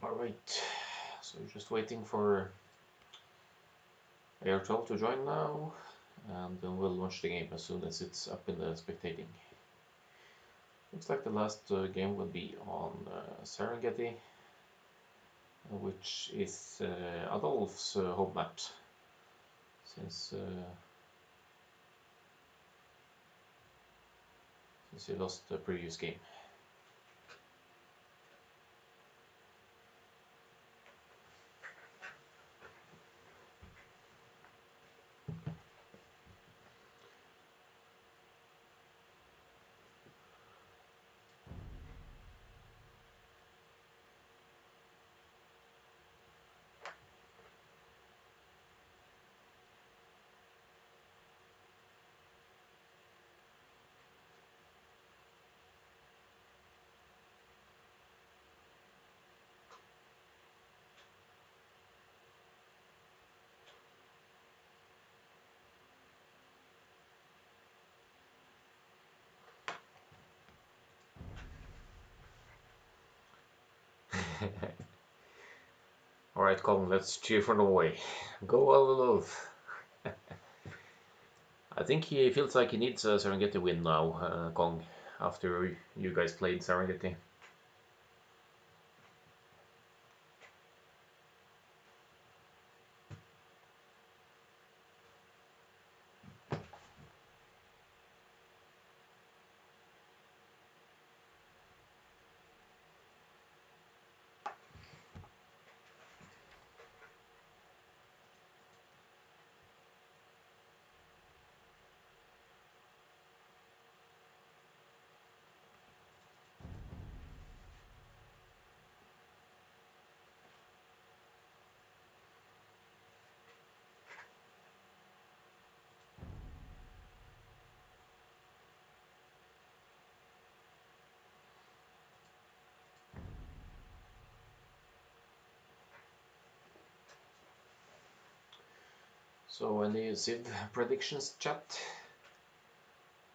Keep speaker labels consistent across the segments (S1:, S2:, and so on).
S1: Alright, so just waiting for AR12 to join now, and then we'll launch the game as soon as it's up in the spectating. Looks like the last game will be on Serengeti, which is Adalwolf's home map, since he lost the previous game. Alright, Colin, let's cheer for Norway. Go Adalwolf! I think he feels like he needs a Serengeti win now, Kong, after you guys played Serengeti. So any Civ predictions, chat?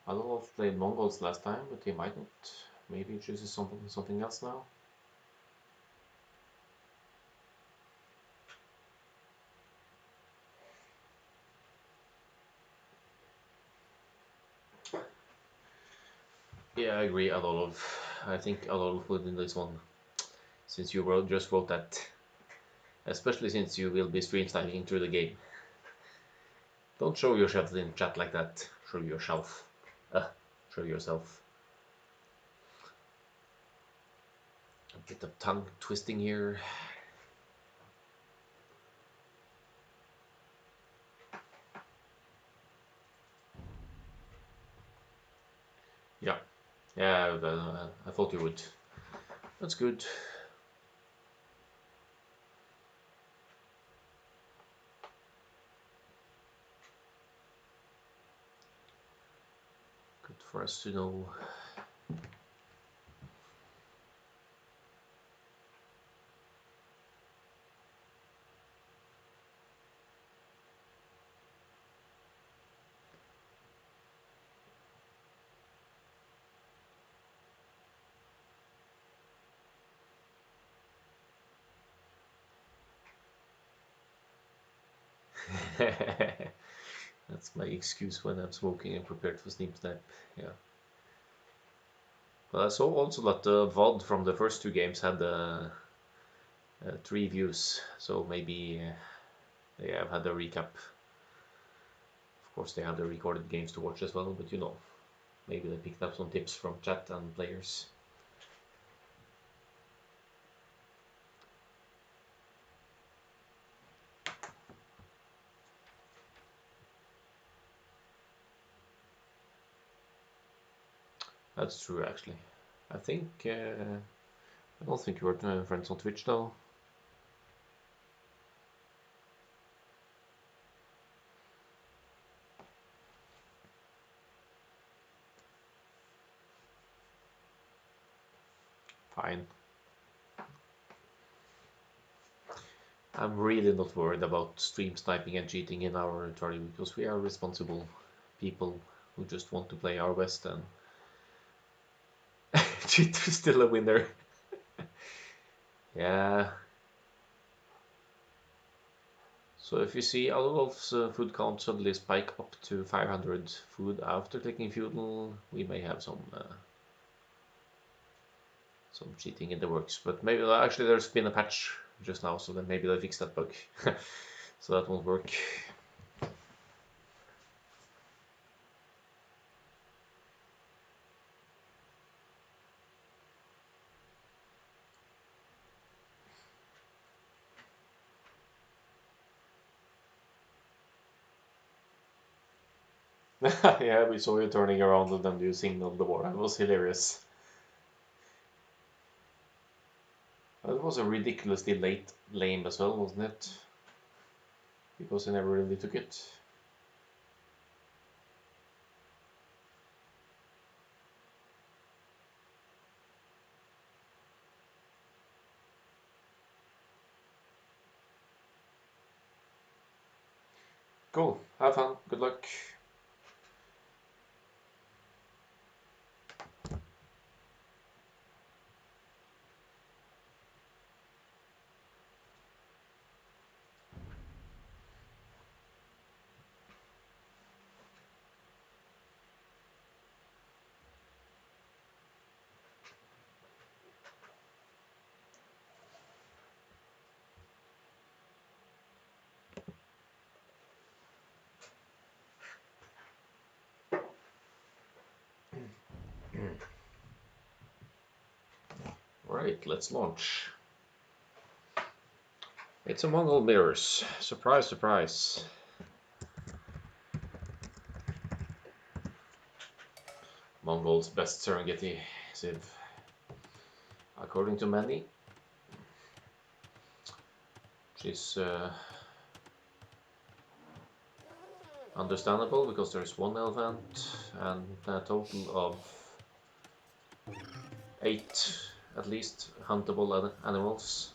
S1: Adalwolf played Mongols last time, but he mightn't. Maybe he chooses something else now. Yeah, I agree, Adolf. I think Adolf would win this one, since you just wrote that. Especially since you will be stream sniping through the game. Don't show yourself in chat like that. Show yourself. Show yourself. A bit of tongue twisting here. Yeah, yeah, I thought you would. That's good. Good for us to know. That's my excuse when I'm smoking and prepared for Sneak Snap. Yeah. But I saw also that the VOD from the first two games had 3 views, so maybe they have had a recap. Of course, they have the recorded games to watch as well, but you know, maybe they picked up some tips from chat and players. That's true, actually. I think I don't think you were friends on Twitch though. Fine. I'm really not worried about stream sniping and cheating in our party because we are responsible people who just want to play our best, and cheat is still a winner. Yeah. So if you see Adalwolf's food count suddenly spike up to 500 food after clicking feudal, we may have some cheating in the works. But maybe actually there's been a patch just now, so then maybe they fix that bug. So that won't work. Yeah, we saw you turning around and then you signaled the war. That was hilarious. That was a ridiculously late lane as well, wasn't it? Because he never really took it. Cool. Have fun. Good luck. Alright, let's launch. It's a Mongol mirrors. Surprise, surprise. Mongol's best Serengeti Civ. According to many, which is understandable because there's one elephant and a total of 8 at least huntable animals.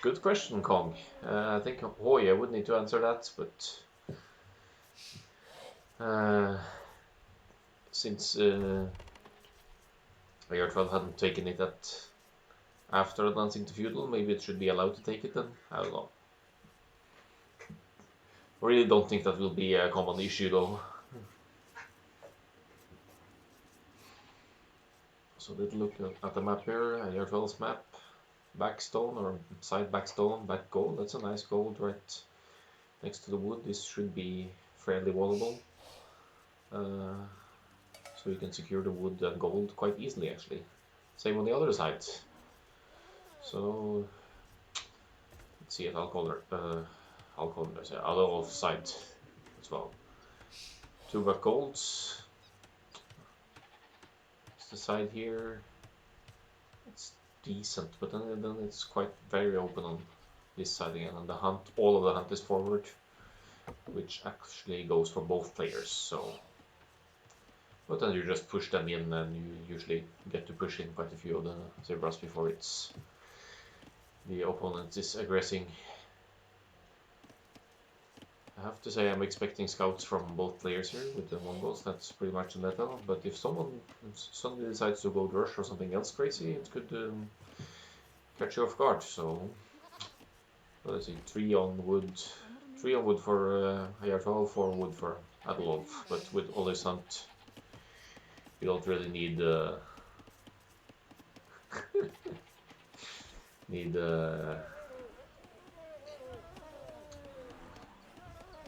S1: Good question, Kong. I think Hoya would need to answer that, but since AR12 hadn't taken it after advancing to feudal, maybe it should be allowed to take it then. I don't know. I really don't think that will be a common issue though. So let's look at the map here, AR12's map. Backstone or side backstone, back gold. That's a nice gold right next to the wood. This should be fairly wallable. So you can secure the wood and gold quite easily actually. Same on the other side. So let's see if I'll call there's Adalwolf side as well. 2 back golds. It's the side here. It's decent, but then it's quite very open on this side again, and all of the hunt is forward, which actually goes for both players. So, but then you just push them in, and you usually get to push in quite a few of the zebras before the opponent is aggressing. I have to say I'm expecting scouts from both players here with the Mongols. That's pretty much the meta. But if someone suddenly decides to go rush or something else crazy, it could catch you off guard. So let's see, 3 on wood for AR12, 4 wood for Adalwolf. But with all this hunt, you don't really need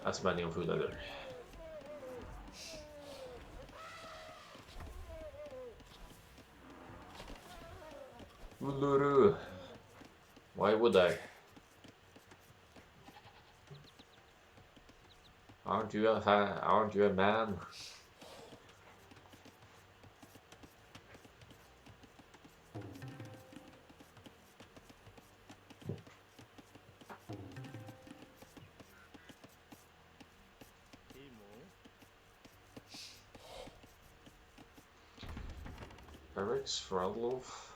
S1: as many on food either. Uluru. Why would I? Aren't you a man? Barracks for Adalwolf.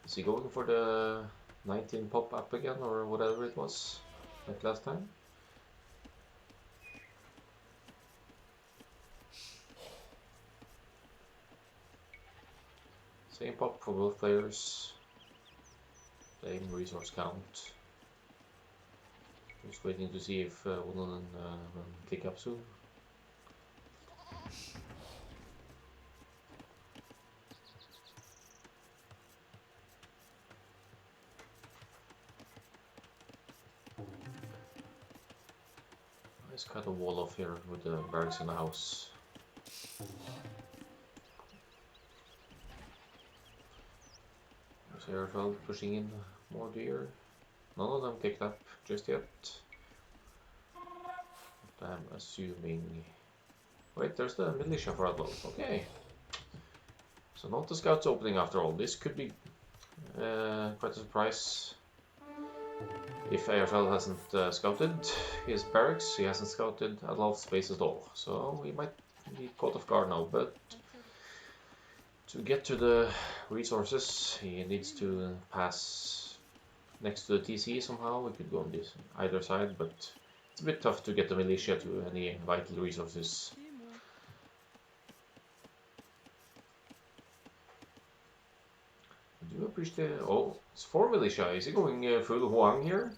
S1: Is he going for the 19 pop up again or whatever it was like last time? Same pop for both players. Same resource count. Just waiting to see if one of them will kick up soon. Let's cut a wall off here with the barracks in the house. There's AR12 pushing in more deer. None of them kicked up just yet. But I'm assuming... Wait, there's the militia for Adalwolf. Okay. So not the scouts opening after all. This could be quite a surprise. If AR12 hasn't scouted his barracks, he hasn't scouted Adalwolf's base at all. So he might be caught off guard now, but to get to the resources, he needs to pass next to the TC somehow. We could go on this either side, but it's a bit tough to get the militia to any vital resources. I do appreciate... Oh, it's 4 militia. Is he going full Huang here?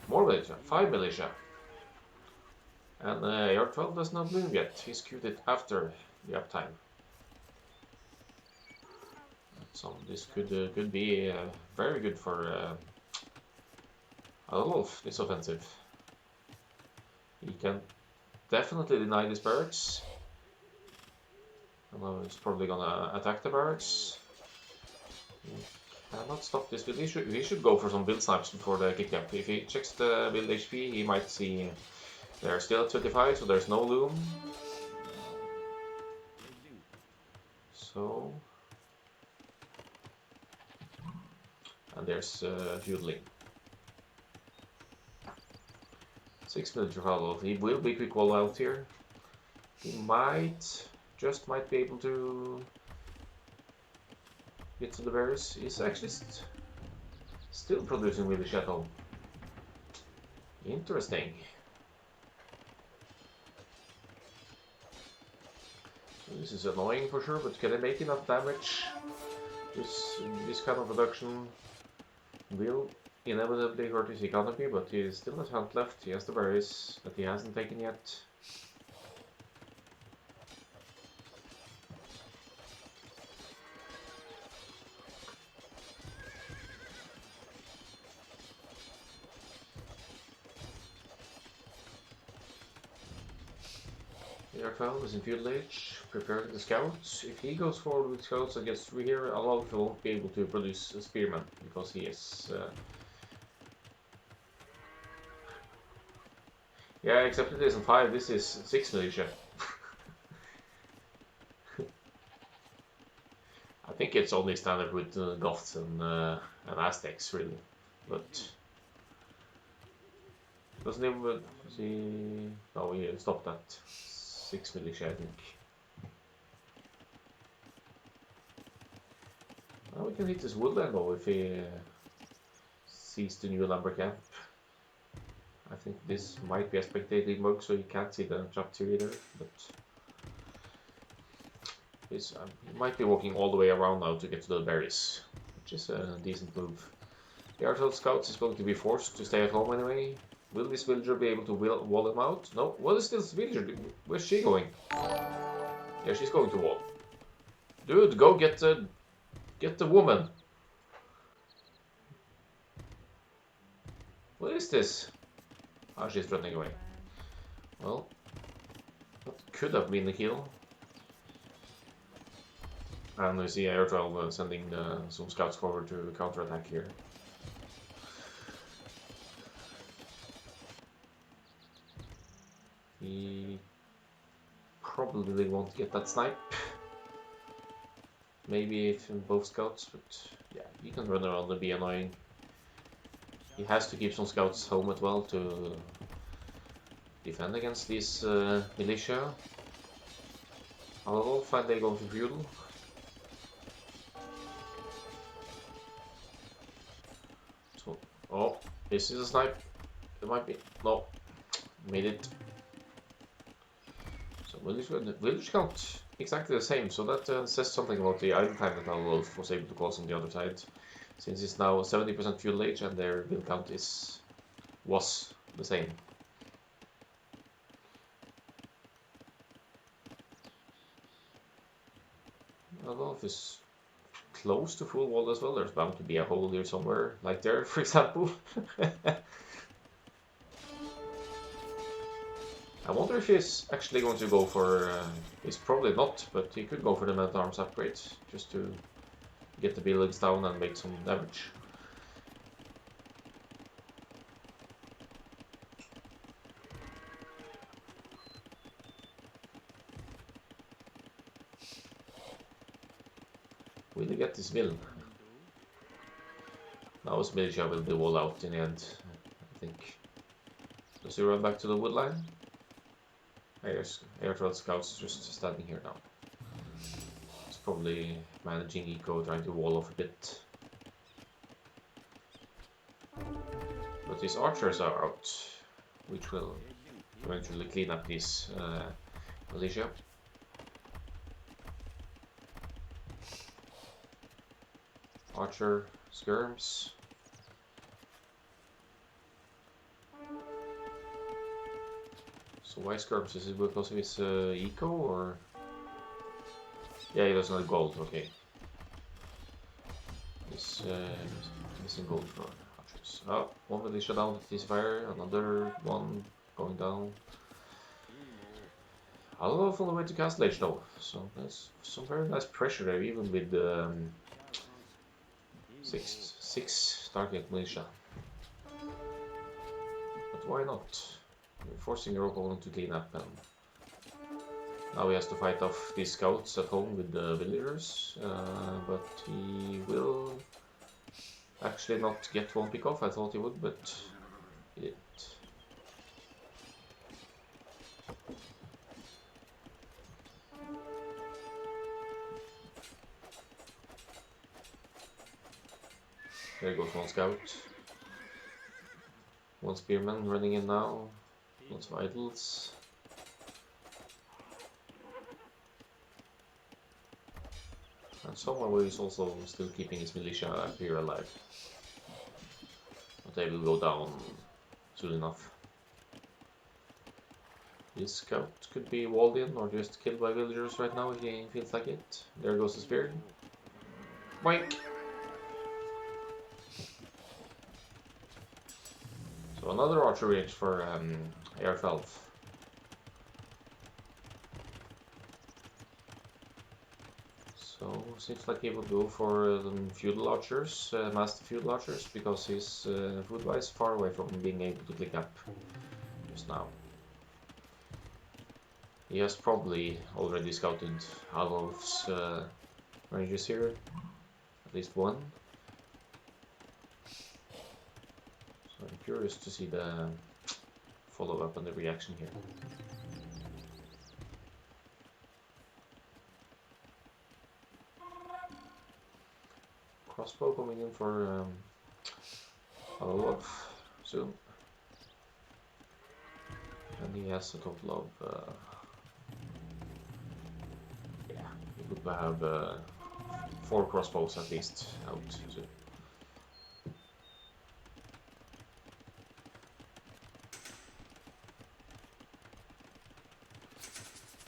S1: More militia. 5 militia. And AR12 does not bloom yet. He's queued it after the uptime. So this could be very good for Adalwolf, this offensive. He can definitely deny this barracks. Although he's probably gonna attack the barracks. He cannot stop this build. He should go for some build snipes before the kick up. If he checks the build HP, he might see they're still at 25, so there's no loom. So... And there's Fueling. 6 minutes for Adalwolf. He will be quick wall out here. He might be able to get to the bears. He's actually still producing with the shuttle. Interesting. So this is annoying for sure, but can they make enough damage? This kind of production will inevitably hurt his economy, but he still has hunt left. He has the berries that he hasn't taken yet. AR12 is in field age, preparing the scouts. If he goes forward with scouts and gets through here, Adalwolf won't be able to produce a spearman because he is. Yeah, except it isn't 5. This is 6 militia. I think it's only standard with Goths and Aztecs, really, but. Doesn't even see. No, he stopped at 6 militia, I think. Now we can hit this woodland though if he sees the new lumber camp. I think this might be a spectating mug, so you can't see the chapter either, but he might be walking all the way around now to get to the berries, which is a decent move. The AR12 scouts is going to be forced to stay at home anyway. Will this villager be able to wall him out? No. What is this villager doing? Where's she going? Yeah, she's going to wall. Dude, go get the woman. What is this? Ah, she's running away. Well, that could have been the kill. And we see AR12 sending some scouts forward to counterattack here. He probably won't get that snipe. Maybe if in both scouts, but yeah, he can run around and be annoying. He has to keep some scouts home as well to defend against these militia. Adalwolf finally going for feudal. So, oh, this is a snipe. It might be. No, made it. So village count exactly the same, so that says something about the idle time that Adalwolf was able to cause on the other side. Since it's now 70% fuel age and their build count was the same. Adalwolf is close to full wall as well. There's bound to be a hole here somewhere, like there, for example. I wonder if he's actually going to go for... he's probably not, but he could go for the men-at-arms upgrade, just to get the buildings down and make some damage. Will he get this mill? Now his militia will be wall out in the end, I think. Does he run back to the wood line? AR12 scouts just standing here now. He's probably managing eco, trying to wall off a bit. But these archers are out, which will eventually clean up these militia. Archer skirms. So why skirms? Is it because of his eco or? Yeah, he doesn't have gold. Okay. He's missing gold for archers. Oh, one militia down at this fire. Another one going down. Adalwolf on the way to Akkal-AOE though. So there's some very nice pressure there, even with six target militia. But why not? You're forcing your opponent to clean up, and now he has to fight off these scouts at home with the villagers, but he will actually not get one pick off. I thought he would, but he didn't. There goes one scout. One spearman running in now. Lots of idols. And somehow he's also still keeping his militia here alive. But they will go down soon enough. This scout could be walled in or just killed by villagers right now if he feels like it. There goes the spear. Boink! So another archer range for AR12. So seems like he would go for feudal archers, master feudal archers, because he's food-wise far away from being able to click up just now. He has probably already scouted Adalwolf's ranges here, at least one. So I'm curious to see the follow-up and the reaction here. Crossbow coming in for Adalwolf soon. And he has a total of yeah, he would have 4 crossbows at least out soon.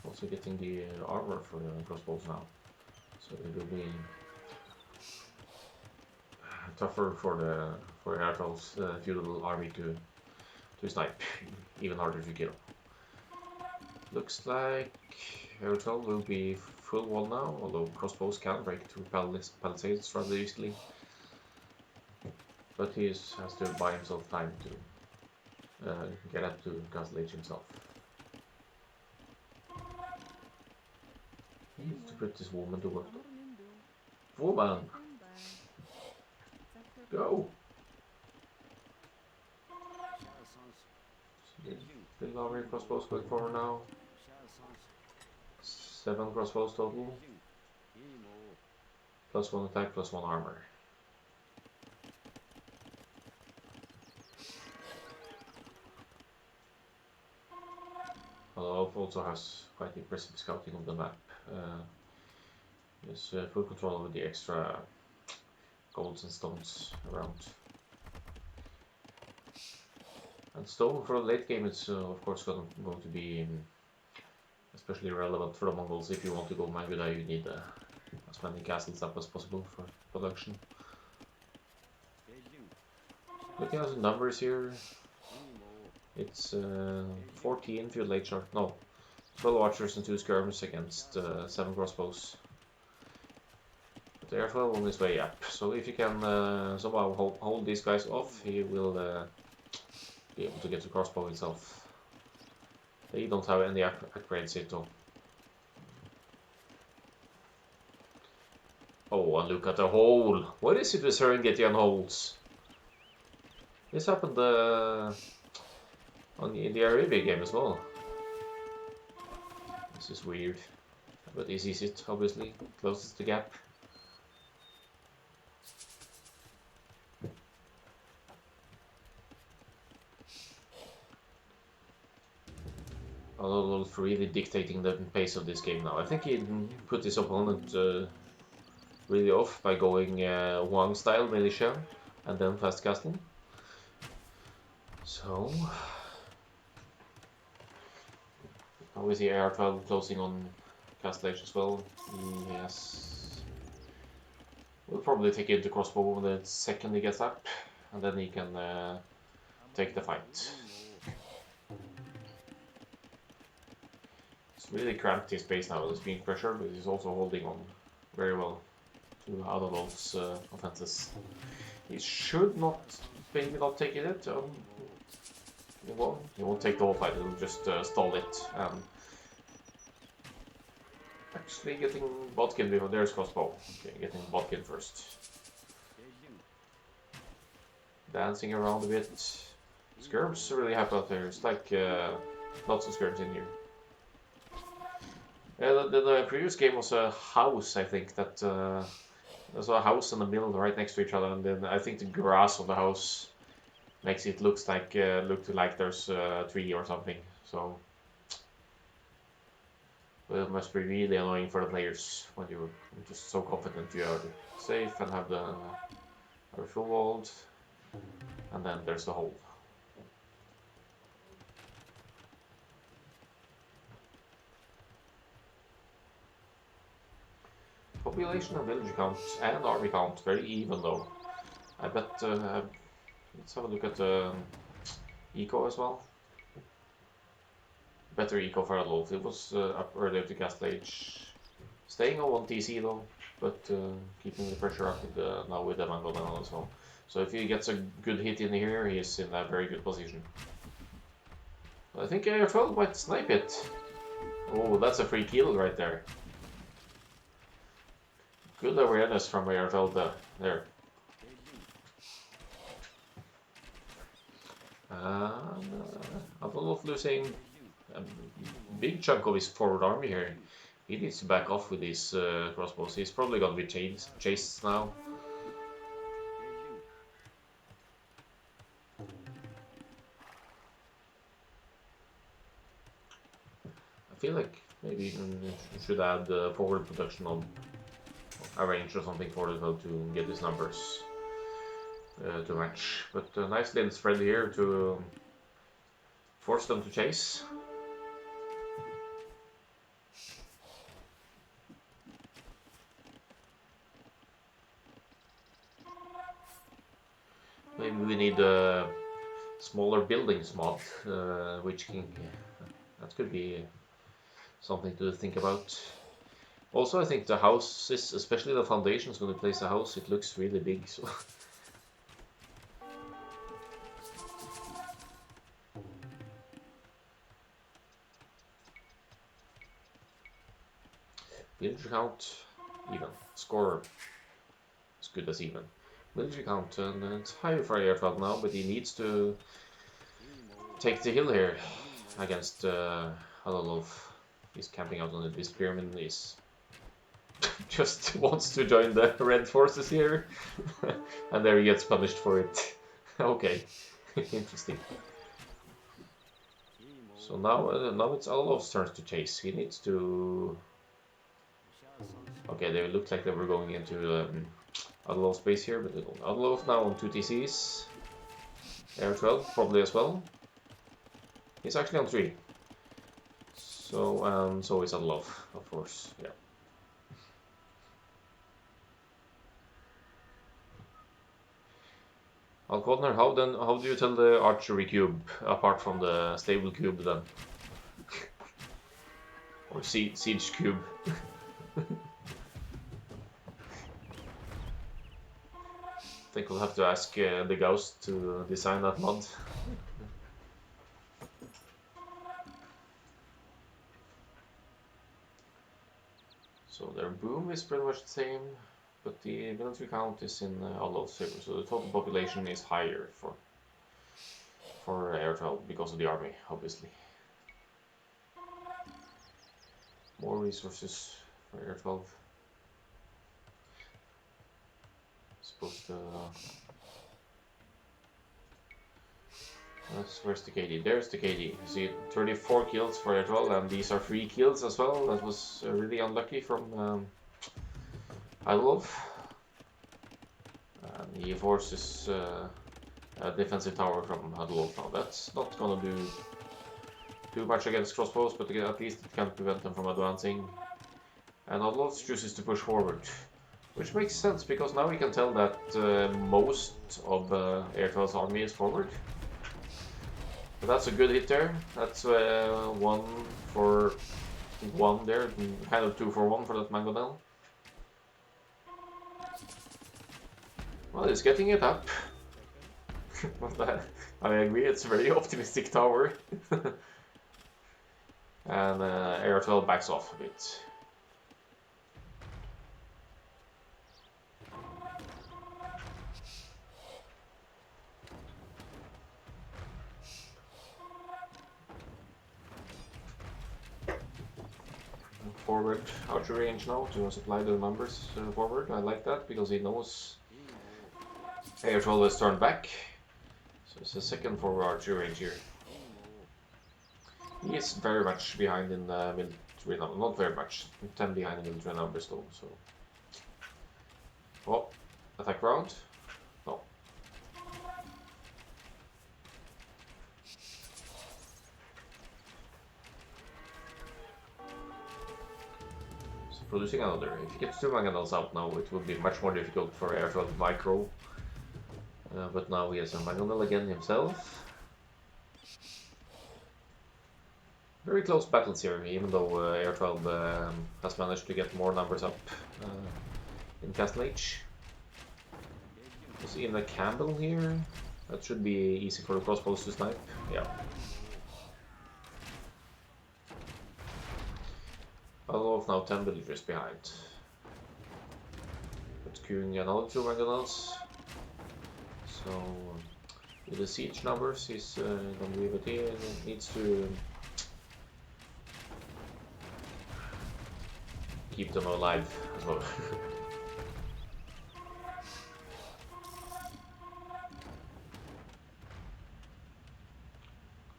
S1: Also getting the armor for the crossbows now, so it will be tougher for AR12's feudal army to snipe, even harder to kill. Looks like AR12 will be full wall now, although crossbows can break through palisades rather easily. But he has to buy himself time to get up to Akkal-AOE himself. He needs to put this woman to work. Woman! Go! Still how many crossbows going for now? 7 crossbows total. Plus 1 attack, plus 1 armor. Adalwolf also has quite impressive scouting of the map. Is full control over the extra golds and stones around. And stone for the late game, it's of course going to be especially relevant for the Mongols. If you want to go Manguda, you need as many castles up as possible for production. Looking at the numbers here, it's 14 field late shot, no, 12 archers and 2 skirms against 7 crossbows. But the AR12 on his way up, so if you can somehow hold these guys off, he will be able to get the crossbow himself. They don't have any upgrades yet though. Oh, and look at the hole! What is it with Serengeti and holes? This happened in the Arabia game as well. This is weird, but he sees it, obviously, closes the gap. Adalwolf really dictating the pace of this game now. I think he put his opponent really off by going Wang style militia and then fast casting. So how is the AR12 closing on castle age as well? Yes. We'll probably take it to crossbow the second he gets up, and then he can take the fight. It's really cramped his base now with the speed pressure, but he's also holding on very well to Adalwolf's offenses. He should not, maybe not take it. He won't take the whole fight, he'll just stall it. Actually getting Bodkin before there's crossbow. Okay, getting Bodkin first. Dancing around a bit. Skirms really happy out there. It's like lots of skirms in here. The previous game was a house, I think, that there's a house and a mill right next to each other, and then I think the grass on the house makes it look like there's a tree or something. So it must be really annoying for the players when you're just so confident you are safe and have the full walled, and then there's the hole. Population and village count and army count very even though. I bet let's have a look at the eco as well. Better eco for Adalwolf. It was up earlier to castle age. Staying on 1 TC though, but keeping the pressure up with now with the Mongol man as well. So if he gets a good hit in here, he is in a very good position. I think AR12 might snipe it. Oh, that's a free kill right there. Good awareness from AR12 there. Adalwolf losing a big chunk of his forward army here. He needs to back off with these crossbows. He's probably gonna be chased now. I feel like maybe you should add forward production on a range or something for it to get these numbers to match. But nice little spread here to force them to chase. Maybe we need a smaller buildings mod, which can, that could be something to think about. Also, I think the houses, especially the foundations, when we place a house, it looks really big. So villager count, even. Score, as good as even. Villager count, and it's higher for AR12 now, but he needs to take the hill here against Adalwolf. He's camping out on this pyramid. He's just wants to join the red forces here, and there he gets punished for it. Okay, interesting. So now it's Adalwolf's turn to chase. He needs to Okay, they looked like they were going into Adalwolf space here, but they don't. Adalwolf now on 2 TCs. AR12 probably as well. He's actually on 3. So, so is Adalwolf, of course, yeah. Alcodner, how do you tell the archery cube apart from the stable cube then? Or siege cube? I think we'll have to ask the Ghost to design that mod. So their boom is pretty much the same, but the military count is in Adalwolf's favor, so the total population is higher for AR12 because of the army, obviously. More resources for AR12. Supposed to. Where's the KD? There's the KD. You see 34 kills for AR12, and these are 3 kills as well. That was really unlucky from Adalwolf. And he forces a defensive tower from Adalwolf now. That's not gonna do too much against crossbows, but at least it can prevent them from advancing. And Adalwolf chooses to push forward, which makes sense because now we can tell that most of AR12's army is forward. But that's a good hit there. That's 1 for 1 there, kind of 2 for 1 for that mangonel. Well, it's getting it up. I agree, it's a very optimistic tower. And AR12 backs off a bit. Forward archery range now to supply the numbers forward. I like that because he knows AR12 has turned back. So it's a second forward archery range here. He is very much behind in the military number, not very much, 10 behind in military numbers though, so. Oh, attack round? No. So producing another. If he gets 2 mangonels out now, it will be much more difficult for AR12 micro. But now he has a mangonel again himself. Very close battles here, even though AR12 has managed to get more numbers up in Castle H. See in the Campbell here, that should be easy for the crossbows to snipe. Yeah. Adalwolf now 10 villagers behind. But queuing another 2 mangonels. So with the siege numbers, he's gonna be, but he needs to keep them alive as well.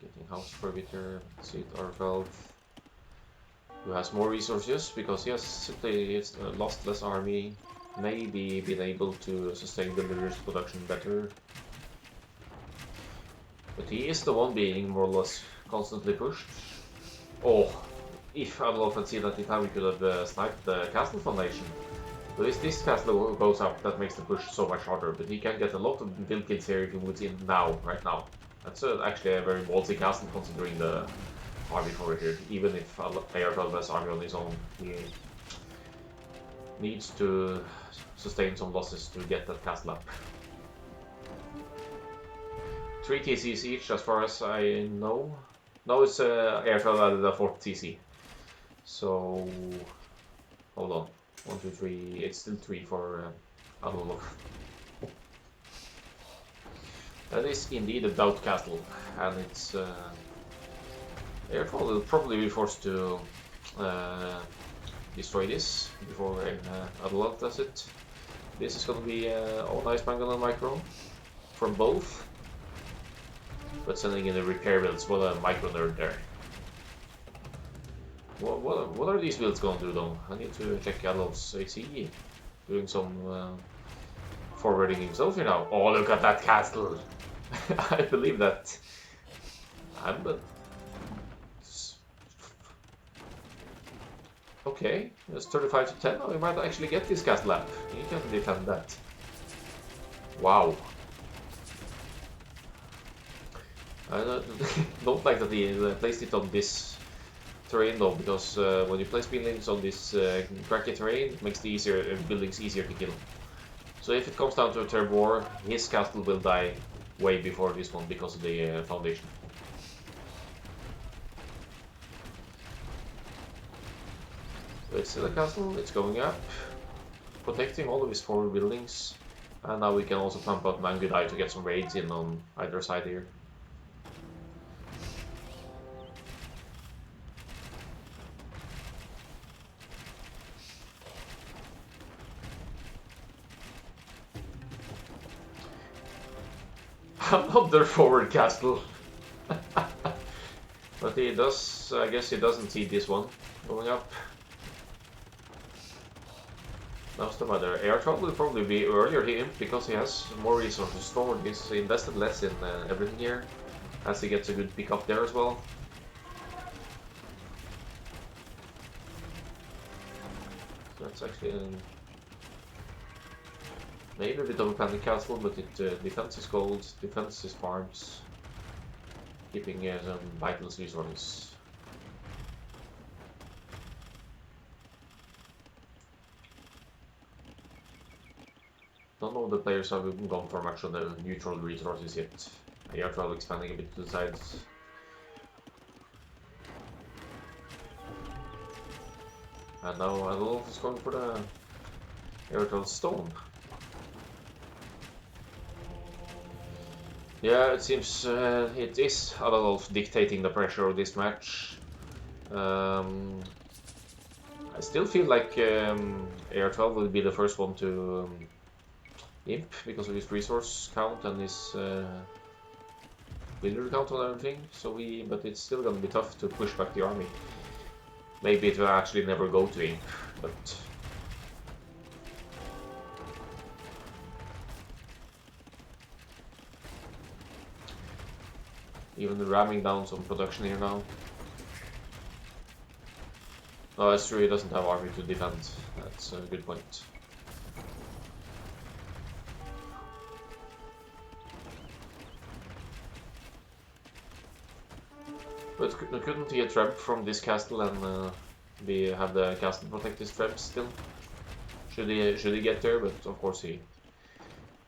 S1: Getting house prohibitor, seat R12, who has more resources because he has simply lost less army, maybe been able to sustain the villagers' production better. But he is the one being more or less constantly pushed. Oh, if Adalwolf had seen that in time, we could have sniped the castle foundation. But if this castle goes up, that makes the push so much harder. But he can get a lot of build kits here if he moves in now, right now. That's actually a very ballsy castle considering the army forward here. Even if AR12 has army on his own, he needs to sustain some losses to get that castle up. 3 TCs each as far as I know. No, it's AR12 added a 4th TC. So, hold on. 1, 2, 3. It's still 3 for Adalwolf. That is indeed a doubt castle, and it's AR12 will probably be forced to destroy this before Adalwolf does it. This is going to be all nice mangonel micro from both, but sending in the repair builds. What a micro nerd there. What are these builds going to do though? I need to check Adalwolf's AC. Doing some forwarding himself here now. Oh, look at that castle! I believe that. But okay, it's 35 to 10. Oh, we might actually get this castle up. He can defend that. Wow. I don't like that he placed it on this terrain though, because when you place buildings on this cracky terrain, it makes the buildings easier to kill. So if it comes down to a turf war, his castle will die way before this one because of the foundation. So it's still a castle, it's going up, protecting all of his forward buildings, and now we can also pump out Mangudai to get some raids in on either side here. Another forward castle. But he does, I guess he doesn't see this one going up. That's the matter. AR12 will probably be earlier here because he has more resources stored. He's invested less in everything here, as he gets a good pick up there as well. So that's actually maybe a bit of a panic castle, but it defends his gold, defends his farms, keeping some vital resources. None of the players have gone for much on the neutral resources yet. AR12 expanding a bit to the sides. And now Adalwolf is going for the AR12 stone. Yeah, it seems it is Adalwolf dictating the pressure of this match. I still feel like AR12 will be the first one to imp because of his resource count and his builder count and everything. But it's still gonna be tough to push back the army. Maybe it will actually never go to imp, but even ramming down some production here now. No, that's true, he doesn't have army to defend. That's a good point. But couldn't he attempt from this castle and have the castle protect his traps still? Should he get there? But of course he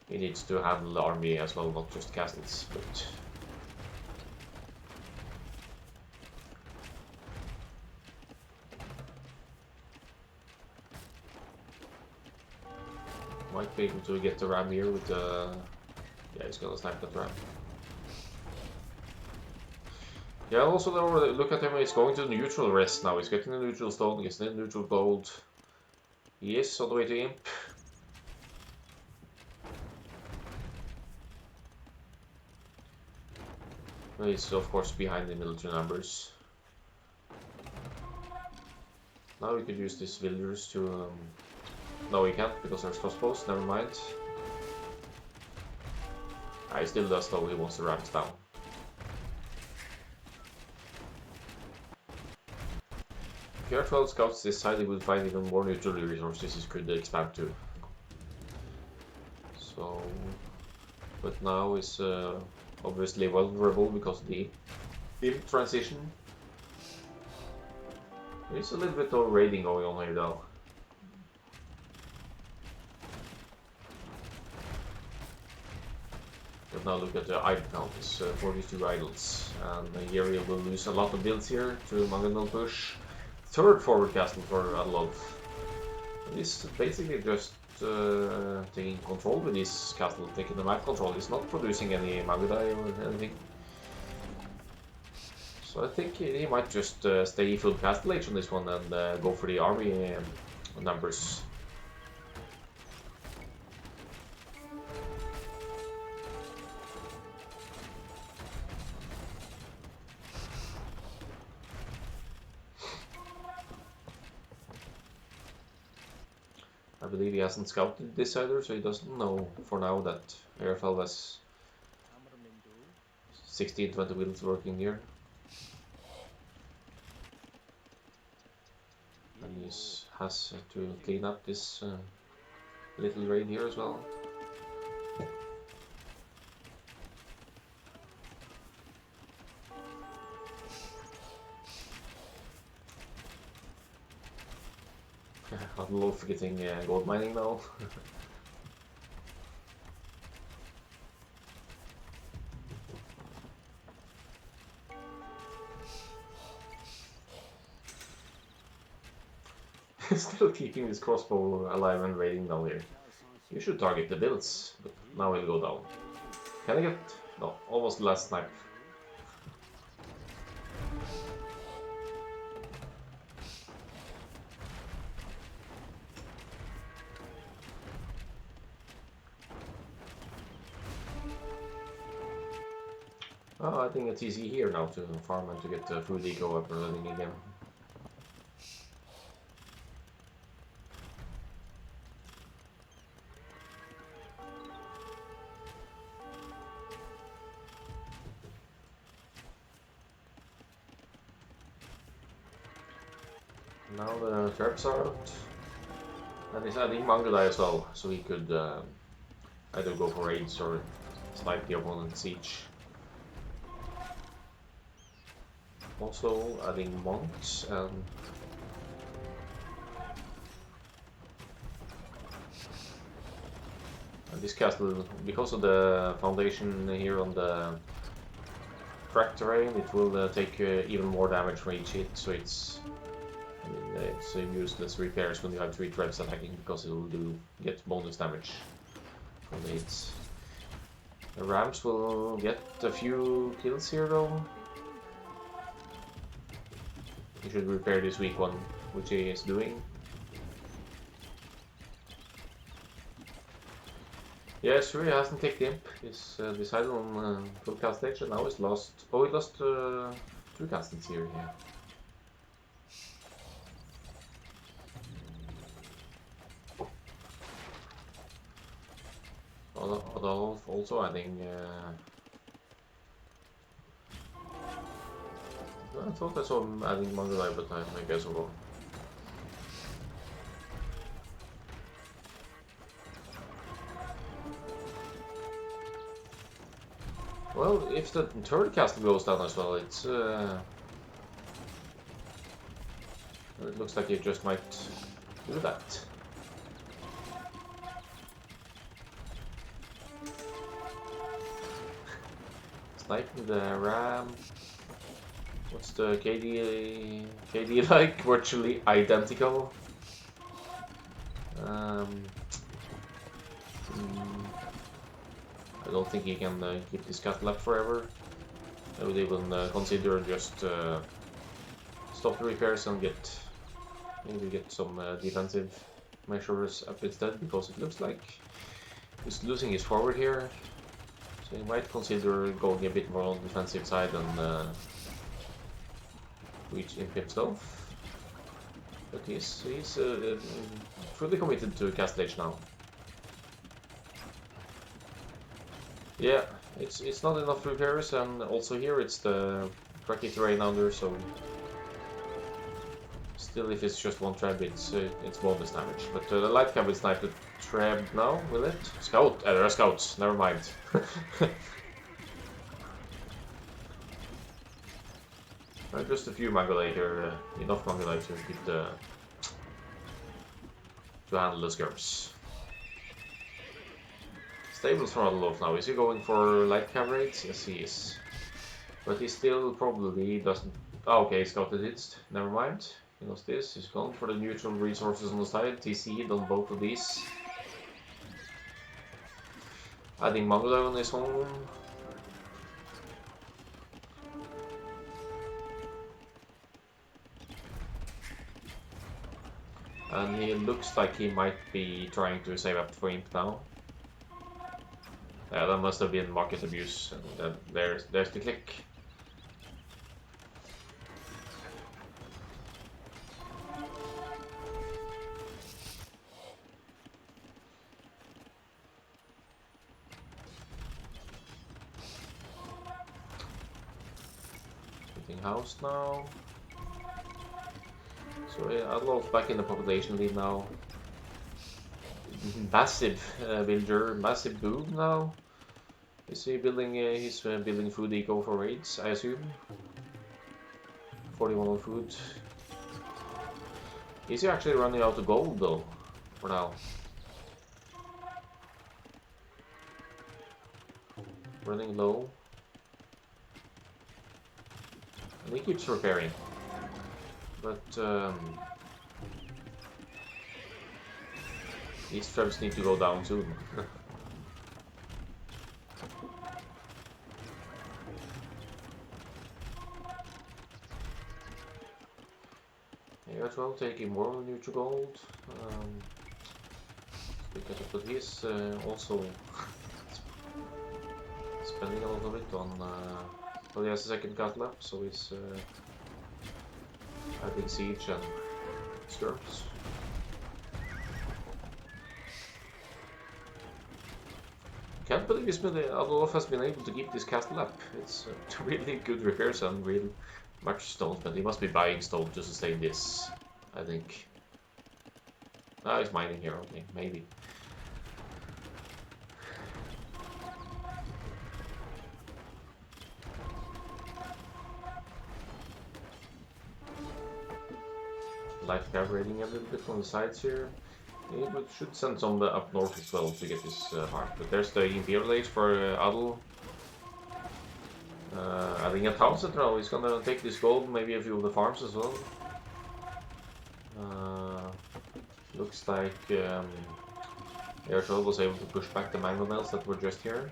S1: needs to handle the army as well, not just castles. But might be able to get the ram here with the... Yeah, he's gonna snipe that ram. Yeah, also look at him, he's going to neutral rest now. He's getting the neutral stone, gets the neutral gold. He is on the way to imp. He's of course behind the military numbers. Now we could use these villagers to... No, we can't because there's crossbows, never mind. He still does though, he wants the rams down. If AR12 scouts this side, he will find even more neutral resources he could expand to. So, but now is obviously vulnerable because of the imp transition. There's a little bit of raiding going on here though. But now look at the idle count, it's 42 idols. And here we will lose a lot of builds here to Mangonel push. Third forward castle for Adalwolf. He's basically just taking control with this castle, taking the map control. He's not producing any Magudai or anything. So I think he might just stay full castle age on this one and go for the army numbers. I believe he hasn't scouted this either, so he doesn't know for now that AR12 has 16-20 wheels working here. And he has to clean up this little raid here as well. Adalwolf getting gold mining now. Still keeping his crossbow alive and raiding down here. You should target the builds, but now he'll go down. Can I get... no, almost the last snipe. Oh, I think it's easy here now to farm and to get the food eco up and running again. Now the traps are out. And he's adding Mangudai as well, so he could either go for raids or snipe the opponent's siege. Also adding monks and this castle, because of the foundation here on the track terrain, it will take even more damage from each hit, so it's useless repairs when you have 3 trebs attacking, because it will get bonus damage from the hits. The ramps will get a few kills here though. He should repair this weak one, which he is doing. Yeah, sure, he hasn't kicked the imp. He's decided on full cast stage, and now he's lost. Oh, he lost 2 castings here, yeah. Adalwolf also adding. I thought I saw him adding Mangudai, but I guess I'm wrong. Well, if the third castle goes down as well, it's it looks like it just might do that. Sniping the ram. What's the KD like? Virtually identical. I don't think he can keep this castle up forever. I would even consider just stop the repairs and maybe get some defensive measures up instead, because it looks like he's losing his forward here. So he might consider going a bit more on the defensive side and reach imp himself. But he's fully committed to Castle Age now. Yeah, it's not enough repairs, and also here it's the cracky terrain under, so still if it's just 1 trap it's bonus damage. But the light cab will snipe the trap now, will it? Scout? There are scouts, never mind. Just a few Mangudai here, enough Mangudai to keep to handle the skirps. Stables from Adalwolf now. Is he going for light cab raids? Yes, he is. But he still probably doesn't. Oh, okay, scouted it. Never mind. He knows this. He's gone for the neutral resources on the side. TC'd on both of these. Adding Mangudai on his own. And he looks like he might be trying to save up for imp now. Yeah, that must have been market abuse. And there's the click. Getting housed now. So yeah, Adalwolf back in the population lead now. Massive villager, massive boom now. Is he building? He's building food eco for raids, I assume. 41 on food. Is he actually running out of gold though? For now. Running low. And he keeps repairing. But these traps need to go down soon. AR12 taking more neutral gold. But he's also spending a lot of it on. Well, he has a second cat lap, so he's adding siege and skirts. Can't believe Adalwolf has been able to keep this castle up. It's really good repairs and real much stones, but he must be buying stone to sustain this, I think. Ah, he's mining here, okay, maybe. Light raiding a little bit on the sides here. Yeah, but should send some up north as well to get this part. But there's the Imperial Age for Adal. Adding a town center now. He's gonna take this gold, maybe a few of the farms as well. Looks like AR12 was able to push back the mango mills that were just here.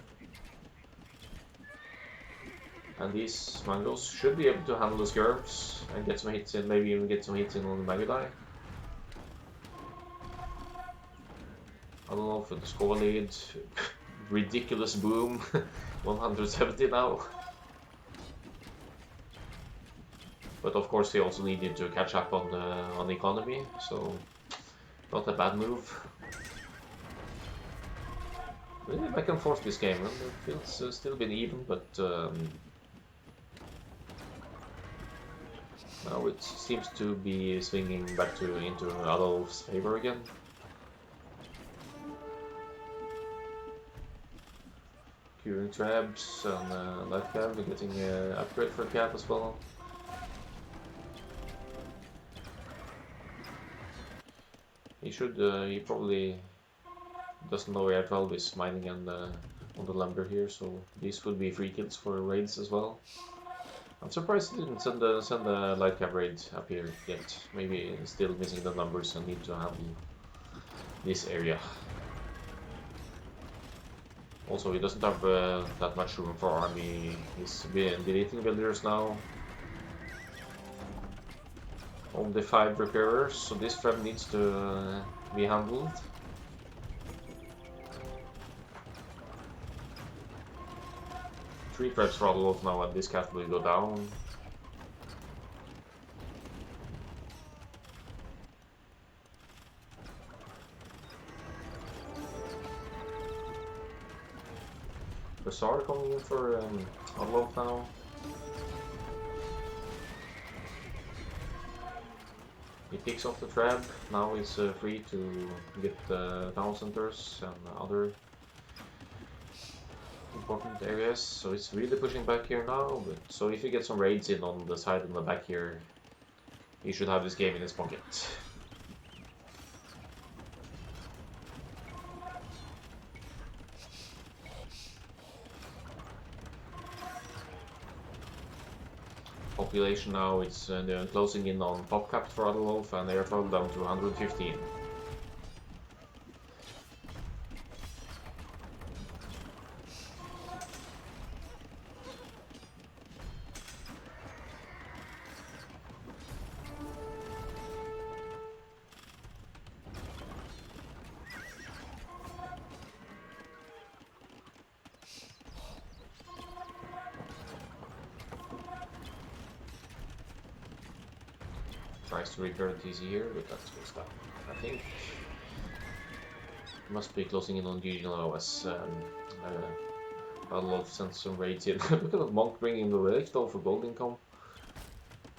S1: And these mangoes should be able to handle the skirps and get some hits in, maybe even get some hits in on the Magadai. Adalwolf with the score lead. Ridiculous boom. 170 now. But of course he also needed to catch up on the economy, so not a bad move. Really back and forth this game, and it feels still been even, but now it seems to be swinging back into Adolf's favor again. Curing traps and light cab, getting an upgrade for cat as well. He probably doesn't know AR12 is mining on the lumber here, so these would be free kills for raids as well. I'm surprised he didn't send a light cab raid up here yet. Maybe he's still missing the numbers and need to handle this area. Also, he doesn't have that much room for army. He's been deleting villagers now. Only 5 repairers, so this trap needs to be handled. Three traps for Adalwolf now, and this cat will go down. Bazaar coming in for Adalwolf now. He picks off the trap, now he's free to get the town centers and other important areas, so he's really pushing back here now. But so if he gets some raids in on the side and the back here, he should have this game in his pocket. Population now, it's closing in on pop cap for Adalwolf, and AR12 down to 115. Tries to repair the TC here, but that's good stuff. I think must be closing in on regional OS. Adalwolf sends some raids in. Look at the monk bringing the relic though for gold income.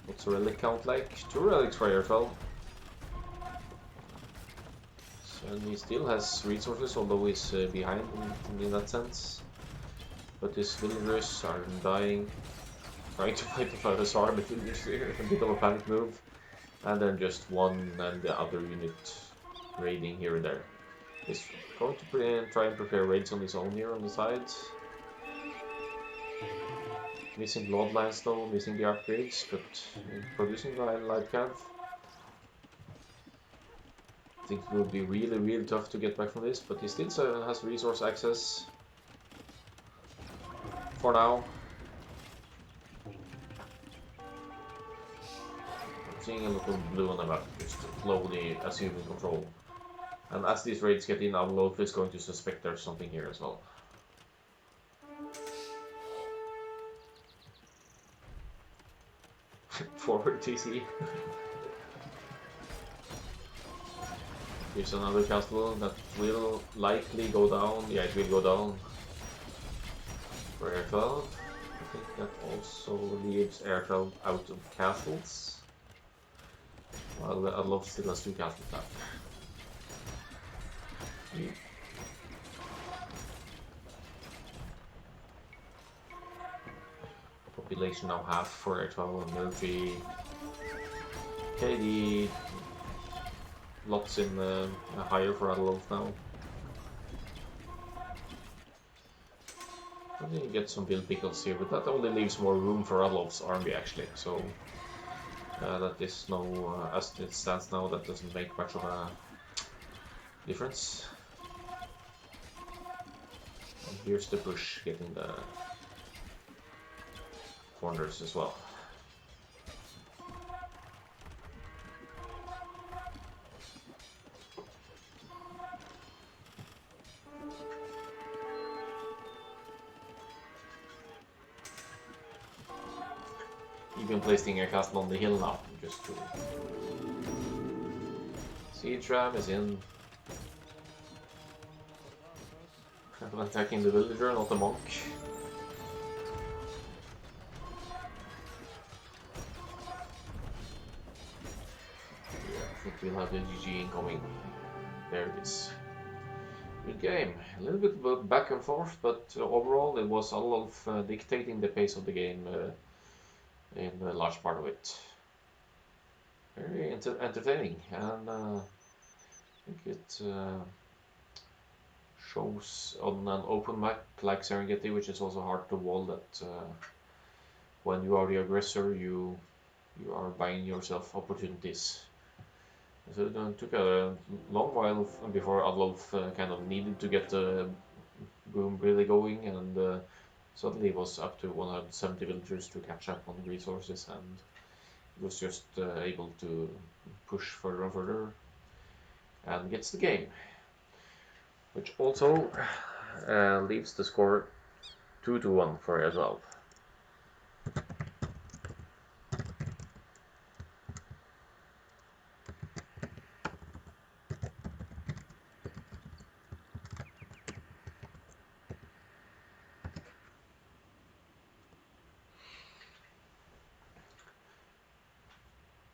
S1: What's a relic count like? 2 relics for AR12. So, and he still has resources, although he's behind in that sense. But his villagers are dying, trying to fight the Farazar, but it's a bit of a panic move. And then just one and the other unit raiding here and there. He's going to try and prepare raids on his own here on the side. Missing bloodlines though, missing the upgrades, but producing the light cav. I think it will be really tough to get back from this, but he still has resource access for now. I'm seeing a little blue on the map, just slowly assuming control. And as these raids get in, Adalwolf is going to suspect there's something here as well. Forward TC. Here's another castle that will likely go down. Yeah, it will go down for AR12. I think that also leaves AR12 out of castles. Well, I'd love to still has 2 castles left. Population now half for AR12 and military. KD. Lots in higher for Adalwolf now. I think you get some build pickles here, but that only leaves more room for Adalwolf's army actually. So that is no, as it stands now, that doesn't make much of a difference. And here's the push, getting the corners as well. Even placing a castle on the hill now, just to... Siege ram is in. Attacking the villager, not the monk. Yeah, I think we'll have the GG incoming. There it is. Good game. A little bit back and forth, but overall it was Adalwolf dictating the pace of the game in a large part of it. Very entertaining, and I think it shows on an open map like Serengeti, which is also hard to wall, that when you are the aggressor, you are buying yourself opportunities. So it took a long while before Adalwolf kind of needed to get the boom really going, and suddenly it was up to 170 villagers to catch up on resources, and it was just able to push further and further and gets the game, which also leaves the score 2-1 for as well.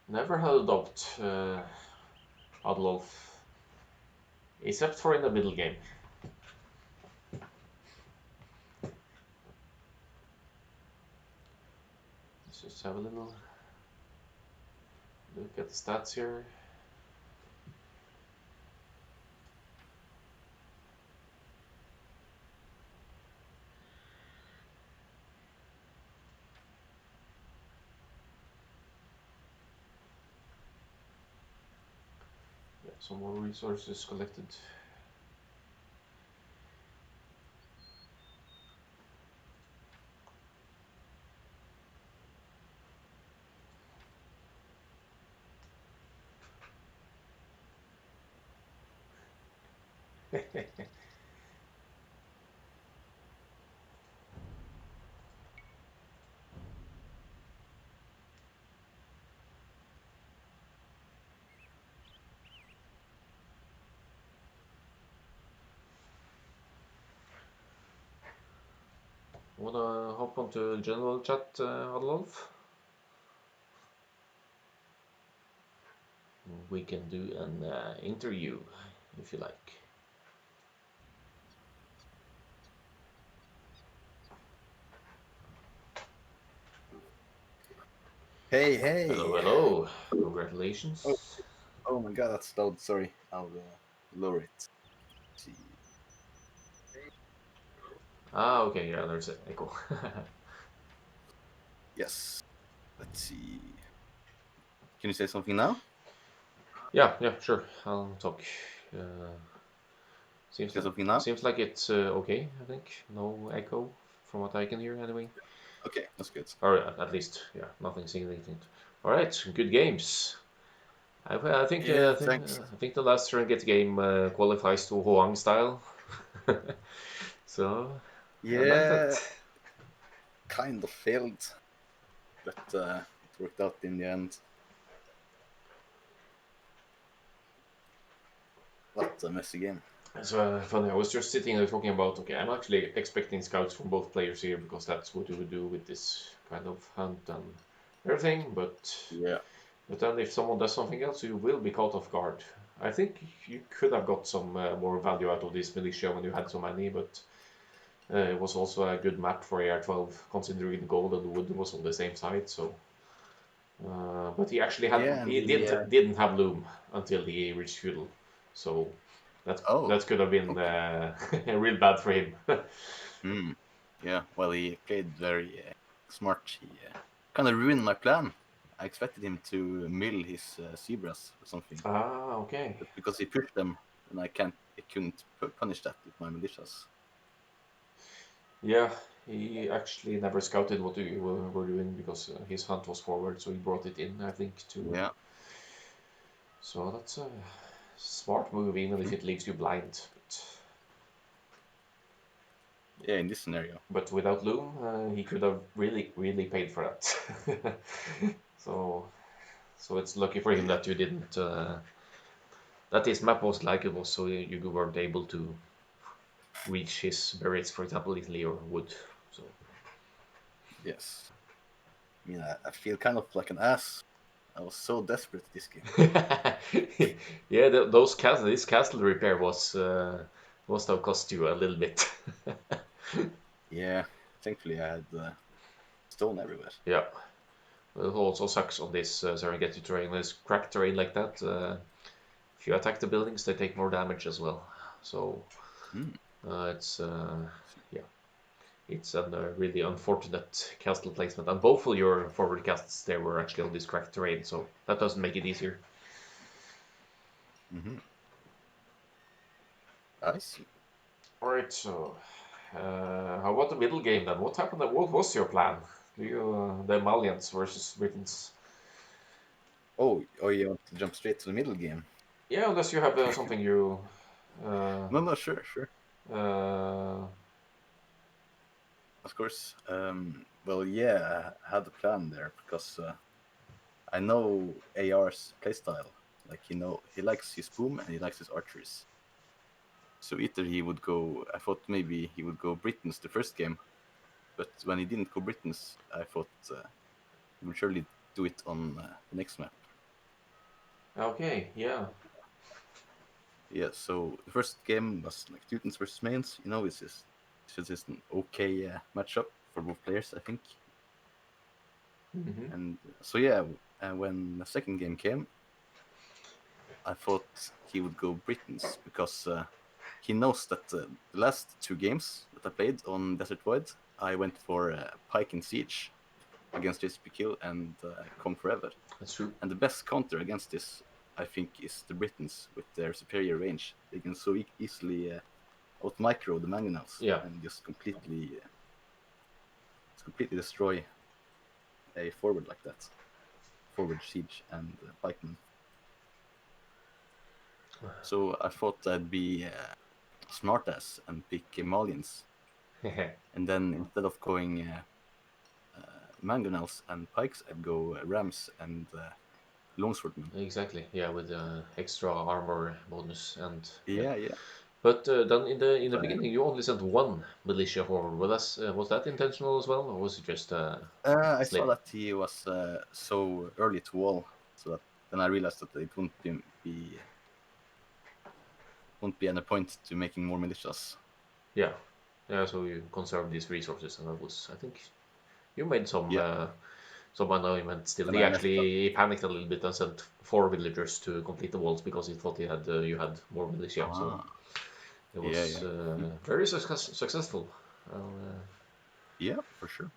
S1: Never had a doubt Adalwolf, except for in the middle game. Let's just have a little look at the stats here. Yeah, some more resources collected. Wanna hop onto general chat, Adalwolf? we can do an interview if you like.
S2: Hey,
S1: Hello,
S2: hey.
S1: hello.
S2: Oh,
S1: Congratulations.
S2: oh my God, that's loud. Sorry, I'll lower it. See.
S1: Ah, okay, yeah, there's an echo.
S2: Yes. Let's see. Can you say something now?
S1: Yeah, yeah, sure. I'll talk. Uh, seems
S2: Say
S1: like
S2: something now?
S1: seems like it's okay. I think no echo from what I can hear anyway.
S2: Okay, that's good.
S1: Or at least, yeah, nothing significant. All right, good games. I think
S2: Yeah, thanks.
S1: I think the last Serengeti game qualifies to Hoang style. So I like
S2: Yeah,
S1: that.
S2: kind of failed, but it worked out in the end. What a messy game.
S1: It's funny. I was just sitting there talking about. Okay, I'm actually expecting scouts from both players here because that's what you would do with this kind of hunt and everything.
S2: Yeah.
S1: But then if someone does something else, you will be caught off guard. I think you could have got some more value out of this militia when you had so many, but it was also a good map for AR12 considering the gold and the wood was on the same side. So, but he actually had
S2: Yeah, and
S1: he
S2: the.
S1: didn't have loom until he reached feudal, so
S2: Oh,
S1: that could have been
S2: okay.
S1: real bad for him.
S2: Hmm. Yeah, well, he played very smart. He kind of ruined my plan. I expected him to mill his zebras or something.
S1: Ah, okay.
S2: But because he pushed them, and I couldn't punish that with my militias.
S1: Yeah, he actually never scouted what you were doing because his hunt was forward, so he brought it in, I think, to.
S2: Yeah.
S1: So that's a smart move, even if
S2: Hmm.
S1: it leaves you blind.
S2: Yeah, in this scenario.
S1: But without Loom, he could have really paid for that. so, so it's lucky for him
S2: Yeah.
S1: that you didn't. That his map was like it was, so you weren't able to reach his berets, for example, easily or wood. So.
S2: Yes. I mean, I feel kind of like an ass. I was so desperate this game.
S1: Yeah, those castle, this castle repair must have cost you a little bit.
S2: Yeah. Thankfully, I had stone everywhere.
S1: Yeah, it also sucks on this Serengeti terrain. There's cracked terrain like that. If you attack the buildings, they take more damage as well. So
S2: Hmm.
S1: it's yeah, it's a really unfortunate castle placement. And both of your forward castles there were actually on this cracked terrain, so that doesn't make it easier.
S2: Hmm. I see.
S1: All right, so how about the middle game then? What happened? What was your plan? Do you the Malians versus Britons?
S2: Oh, you want to jump straight to the middle game?
S1: Yeah, unless you have something you. Uh,
S2: No, no, sure, sure.
S1: uh,
S2: Of course. Well, yeah, I had a plan there because I know AR's playstyle. Like, he likes his boom and he likes his archeries. So either he would go. I thought maybe he would go Britons the first game, but when he didn't go Britons, I thought he would surely do it on the next map.
S1: okay, yeah.
S2: Yeah. So the first game was like Teutons versus Mains. It's just an okay matchup for both players, I think.
S1: Hmm.
S2: And so yeah, when the second game came, I thought he would go Britons because he knows that the last two games that I played on Desert Void, I went for Pike and Siege against JCP Kill and Kong Forever.
S1: That's true.
S2: And the best counter against this, I think, is the Britons with their superior range. They can so easily out micro the Mangonels
S1: Yeah.
S2: and just completely destroy a forward like that. Forward Siege and Pikeman. So I thought I'd be smartass and pick Malians. And then instead of going Mangonels and Pikes, I'd go Rams and Longswordmen.
S1: Exactly. Yeah, with extra armor bonus and yeah.
S2: Yeah, yeah.
S1: But then in the
S2: So,
S1: beginning, you only sent one militia forward. Was that intentional as well, or was it just
S2: I saw
S1: slip?
S2: that he was so early to wall, so then I realized that it won't be any point to making more militias.
S1: Yeah, yeah. So you conserve these resources, and that was, I think, you made some annoyment still.
S2: And
S1: He
S2: I messed up.
S1: actually panicked a little bit and sent 4 villagers to complete the walls because he thought you had more militia. So
S2: Ah,
S1: it
S2: yeah,
S1: was very successful.
S2: yeah, for sure.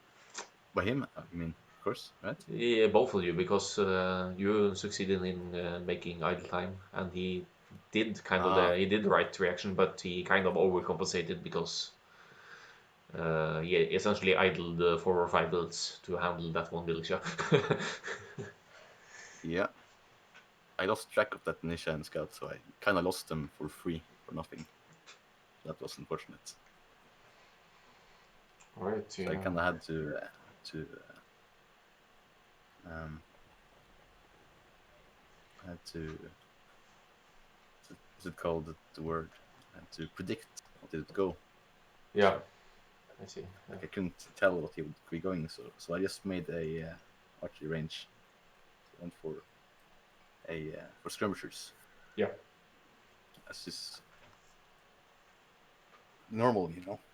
S2: By him, I mean, of course, right?
S1: Yeah, both of you, because you succeeded in making idle time, and he did
S2: Ah,
S1: he did the right reaction, but he kind of overcompensated because he essentially idled 4 or 5 builds to handle that one militia.
S2: yeah. I lost track of that militia and scout, so I kind of lost them for free, for nothing. That was unfortunate.
S1: Right,
S2: So I
S1: yeah.
S2: kind of had to um, had to what's it called the word? I had to predict what it would go.
S1: Yeah,
S2: So
S1: I see. Yeah.
S2: like I couldn't tell what he would be going, so I just made a archery range. So I went for skirmishers.
S1: Yeah,
S2: That's just normal,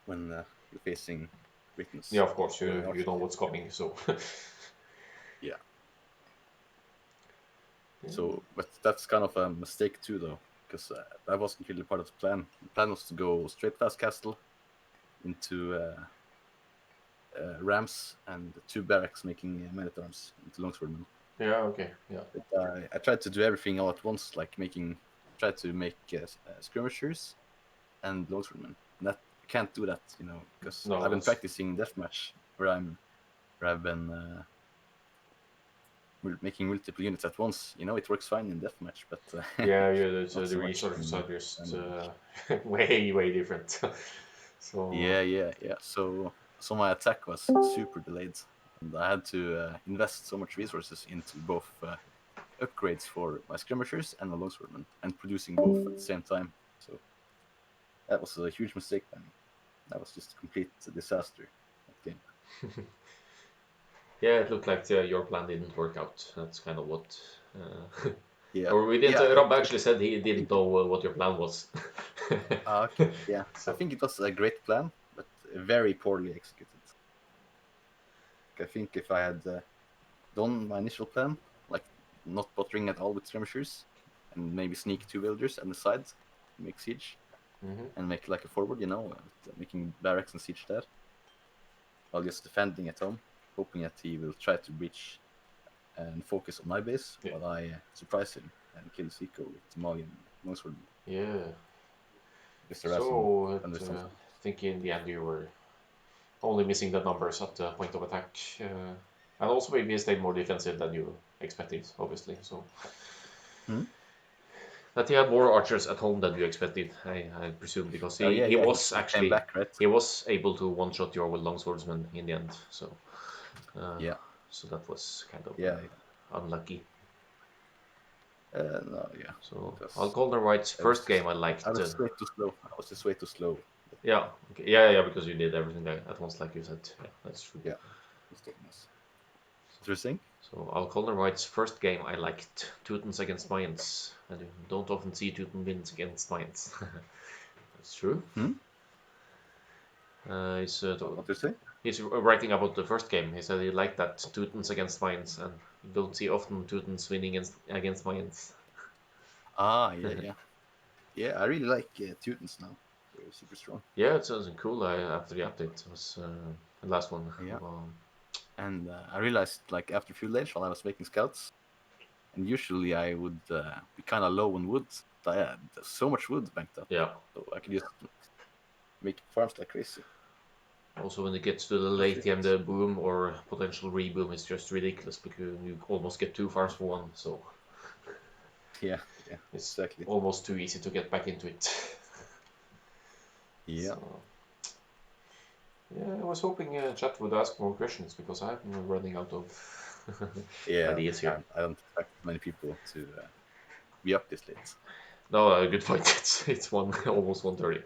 S2: when you're facing
S1: yeah,
S2: Britons
S1: of course,
S2: or
S1: you know
S2: archers.
S1: what's coming, so.
S2: Yeah.
S1: Yeah.
S2: So, but that's kind of a mistake too, though, because that wasn't really part of the plan. The plan was to go straight past castle into rams and 2 barracks, making men at arms into longswordmen.
S1: Yeah, okay, yeah.
S2: But I tried to do everything all at once, like tried to make skirmishers and longswordmen. And that I can't do that, because
S1: No,
S2: I've been
S1: that's.
S2: practicing deathmatch where I've been making multiple units at once. It works fine in deathmatch, but
S1: Yeah, yeah,
S2: not
S1: the
S2: so much
S1: resources
S2: in
S1: are just
S2: random match.
S1: way different. So,
S2: Yeah. So my attack was super delayed, and I had to invest so much resources into both upgrades for my skirmishers and the longswordmen, and producing both at the same time. So that was a huge mistake by me. That was just a complete disaster. That game.
S1: yeah, it looked like your plan didn't work out. That's kind of what.
S2: Yeah,
S1: Or we didn't.
S2: yeah.
S1: Rob actually said he
S2: I
S1: didn't
S2: think
S1: know what your plan was.
S2: okay. Yeah, I
S1: So,
S2: think it was a great plan, but very poorly executed. I think if I had done my initial plan, like not bothering at all with skirmishers, and maybe sneak 2 villagers on the side, make siege,
S1: mhm.
S2: and make like a forward, making barracks and siege there, while just defending at home, hoping that he will try to breach and focus on my base
S1: Yeah,
S2: while I surprise him and kill Zico with Malian longsword,
S1: yeah.
S2: just harass him
S1: So,
S2: under
S1: I
S2: something.
S1: think in the end you were only missing the numbers at the point of attack, and also maybe stayed more defensive than you expected, obviously. So.
S2: Hmm?
S1: That he had more archers at home than you expected, I presume, because
S2: Oh
S1: he
S2: yeah,
S1: was
S2: he came
S1: actually
S2: back, right?
S1: he was able to one-shot your longswordsman in the end. Uh,
S2: Yeah,
S1: so that was kind of
S2: yeah.
S1: unlucky.
S2: No, yeah.
S1: So
S2: It was.
S1: Alcalder White's
S2: I was
S1: first
S2: just.
S1: game I
S2: I
S1: liked.
S2: was just way too slow. I was just way too slow.
S1: Yeah, okay. Yeah, because you did everything at once, like you said. Yeah, that's true.
S2: Yeah, mistakeness. Interesting.
S1: So Alcalder White's first game I liked. Teutons against Mayans. And you don't often see Teuton wins against Mayans. That's true.
S2: Hmm?
S1: It's
S2: What do you say?
S1: He's writing about the first game. He said he liked that Teutons against Mayans, and you don't see often Teutons winning against Mayans.
S2: Ah, yeah. Yeah, I really like Teutons now. They're super strong.
S1: Yeah, it sounds cool. After the update, it was the last one.
S2: Yeah, and I realized like after a few days while I was making scouts, and usually I would be kind of low on wood. But I had so much wood banked up,
S1: Yeah.
S2: so I could just make farms like crazy.
S1: Also, when it gets to the late game, the boom or potential reboom is just ridiculous because you almost get 2 farms for one. So
S2: Yeah,
S1: it's
S2: exactly.
S1: almost too easy to get back into it.
S2: Yeah.
S1: So yeah, I was hoping chat would ask more questions because I'm running out of
S2: Yeah,
S1: ideas here.
S2: I don't expect many people to be up this late.
S1: No, a good point. It's almost 1:30.
S2: Yeah,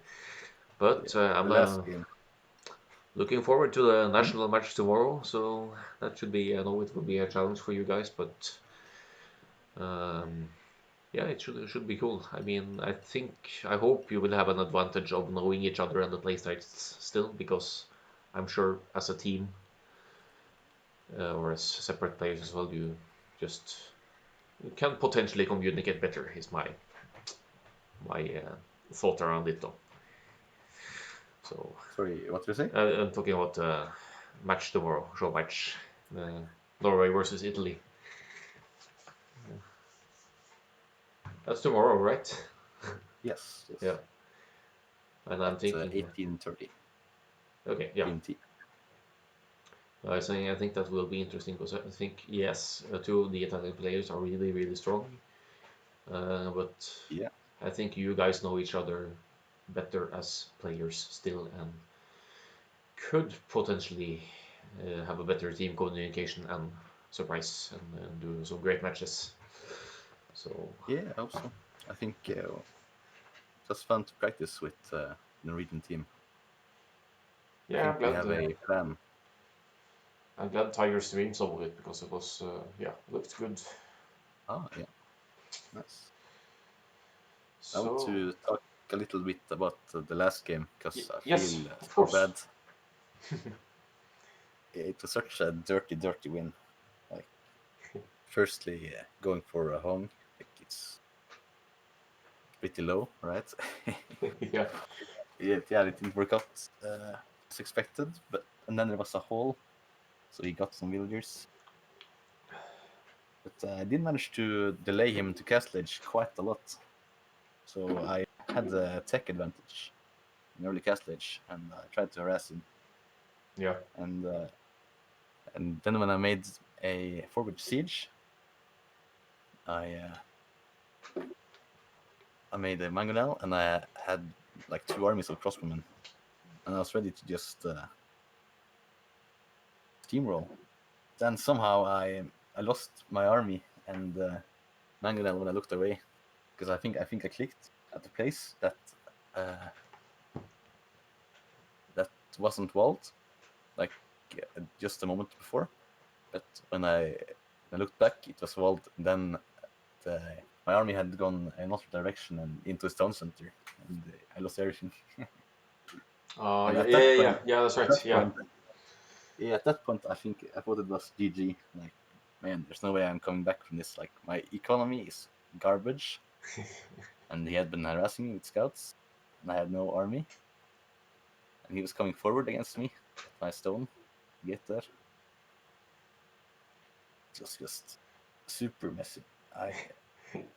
S1: But
S2: the
S1: I'm
S2: last game.
S1: looking forward to the
S2: Hmm?
S1: national match tomorrow. So that should be, I know it will be a challenge for you guys, but Yeah, it should be cool. I mean, I hope you will have an advantage of knowing each other and the playstyles still, because I'm sure as a team or as separate players as well, you just can potentially communicate better. Is my thought around it, though. So
S2: Sorry, what did you say?
S1: I'm talking about match tomorrow, show match, uh, Norway versus Italy. That's tomorrow, right?
S2: Yes, yes.
S1: Yeah. And I'm
S2: At
S1: thinking,
S2: 18:30
S1: okay, yeah.
S2: GMT.
S1: I was saying I think that will be interesting because I think yes, two of the Italian players are really really strong, but
S2: Yeah.
S1: I think you guys know each other better as players still, and could potentially have a better team communication and surprise and do some great matches. So
S2: Yeah, I hope so. I think it was fun to practice with the Norwegian team. I
S1: yeah,
S2: think we have a plan.
S1: I'm glad Tiger streamed some of it because it was yeah, looked good.
S2: Ah, yeah, nice. I want
S1: So
S2: to talk a little bit about the last game because I
S1: yes,
S2: feel
S1: of
S2: so
S1: course.
S2: bad. It was such a dirty, dirty win. Like, firstly, going for a home, like it's pretty low, right?
S1: Yeah.
S2: Yeah, it didn't work out as expected. But and then there was a hole, so he got some villagers. But I did manage to delay him to castle edge quite a lot. So I had the tech advantage in early castle edge, and I tried to harass him.
S1: Yeah.
S2: And uh, and then when I made a forward siege, I I made a mangonel, and I had like two armies of crossbowmen, and I was ready to just steamroll. Then somehow I lost my army and mangonel when I looked away, because I think I clicked at the place uh, that wasn't walled, like just a moment before. But when I looked back, it was walled. And then the, my army had gone another direction and into a stone center, and I lost everything. And
S1: Yeah,
S2: at
S1: yeah,
S2: that
S1: yeah, yeah,
S2: point,
S1: yeah. That's
S2: at
S1: right.
S2: that
S1: Yeah.
S2: point, yeah, at that point, I thought it was GG. Like, man, there's no way I'm coming back from this. Like, my economy is garbage, and he had been harassing me with scouts, and I had no army, and he was coming forward against me at my stone to get there. It was just super messy. I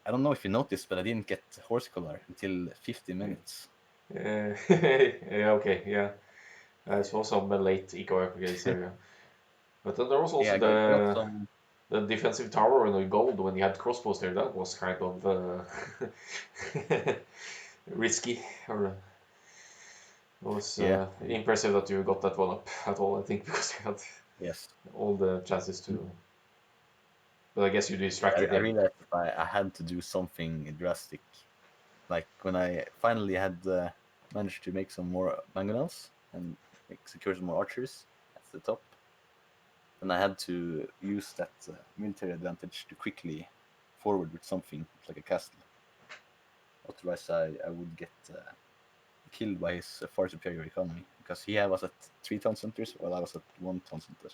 S2: I don't know if you noticed, but I didn't get horse collar until 50 minutes.
S1: Yeah. Okay. Yeah. I saw some late eco upgrades there. But then there was
S2: Yeah,
S1: also
S2: I got
S1: the
S2: some.
S1: defensive tower in the gold when you had crossbows there. That was kind of risky. Or it was
S2: Yeah,
S1: impressive that you got that one up at all. I think because you had
S2: yes.
S1: all the chances to. But I guess you
S2: Yeah,
S1: distracted
S2: I
S1: him.
S2: realized that I had to do something drastic. Like when I finally had managed to make some more mangonels and secure some more archers at the top, then I had to use that military advantage to quickly forward with something like a castle. Otherwise, I would get killed by his far superior economy because he was at 3 town centers while I was at 1 town center.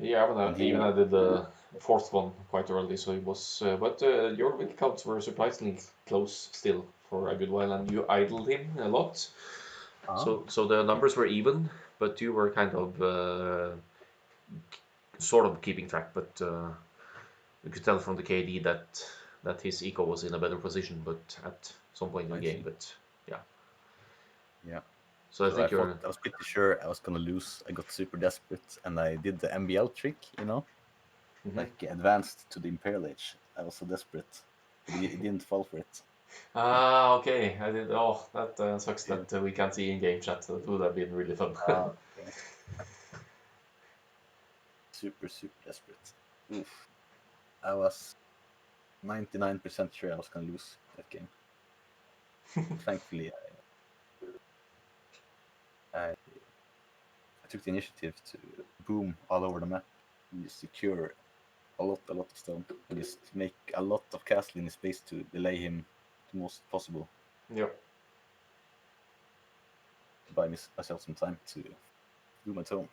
S1: Yeah,
S2: And
S1: even
S2: he,
S1: I did the fourth one quite early, so it was. But your win counts were surprisingly close still for a good while, and you idled him a lot.
S2: ah,
S1: So the
S2: okay,
S1: numbers were even, but you were kind of sort of keeping track. But you could tell from the KD that his eco was in a better position, but at some point in the
S2: I
S1: game.
S2: see.
S1: But yeah,
S2: Yeah.
S1: so I
S2: So
S1: think you're.
S2: I was pretty sure I was gonna lose. I got super desperate, and I did the MBL trick,
S1: Mhm.
S2: like advanced to the Imperial Age. I was so desperate, but it didn't fall for it.
S1: Ah, okay. I did. Oh, that sucks
S2: Yeah.
S1: that we can't see in game chat. That would have been really fun.
S2: Okay. Super, super desperate. Oof. I was 99% sure I was gonna lose that game. Thankfully, I took the initiative to boom all over the map and just secure a lot of stone, and just make a lot of castle in his base to delay him the most possible.
S1: Yep.
S2: To buy myself some time to do my tome.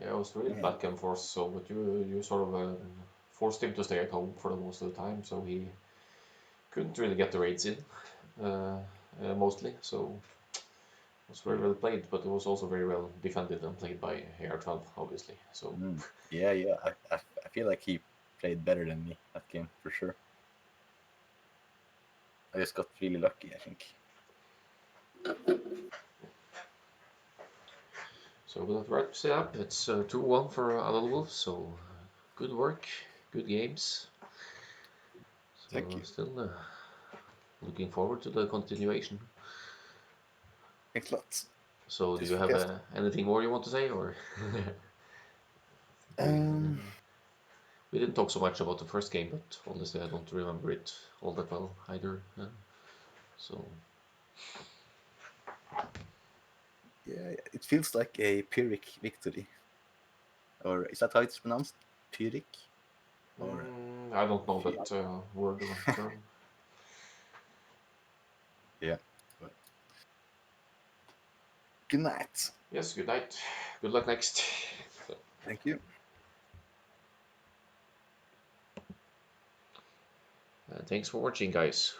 S1: Yeah, it was really back and forth. So, but you sort of forced him to stay at home for the most of the time, so he couldn't really get the raids in, mostly. So it was very well played, but it was also very well defended and played by AR12, obviously. So
S2: Yeah. I feel like he played better than me that game for sure. I just got really lucky, I think.
S1: so with that wraps it up. It's 2-1 for Adalwolf. So good work, good games. So
S2: Thank you.
S1: still looking forward to the continuation.
S2: Thanks a lot.
S1: So do
S2: This
S1: you have
S2: forecast.
S1: anything more you want to say, or?
S2: Um,
S1: We didn't talk so much about the first game, but honestly, I don't remember it all that well either. So
S2: yeah, it feels like a Pyrrhic victory. Or is that how it's pronounced? Pyrrhic? Or
S1: I don't know
S2: Py-
S1: that word or term.
S2: yeah. But good night.
S1: Yes, good night. Good luck next.
S2: Thank you.
S1: Thanks for watching, guys.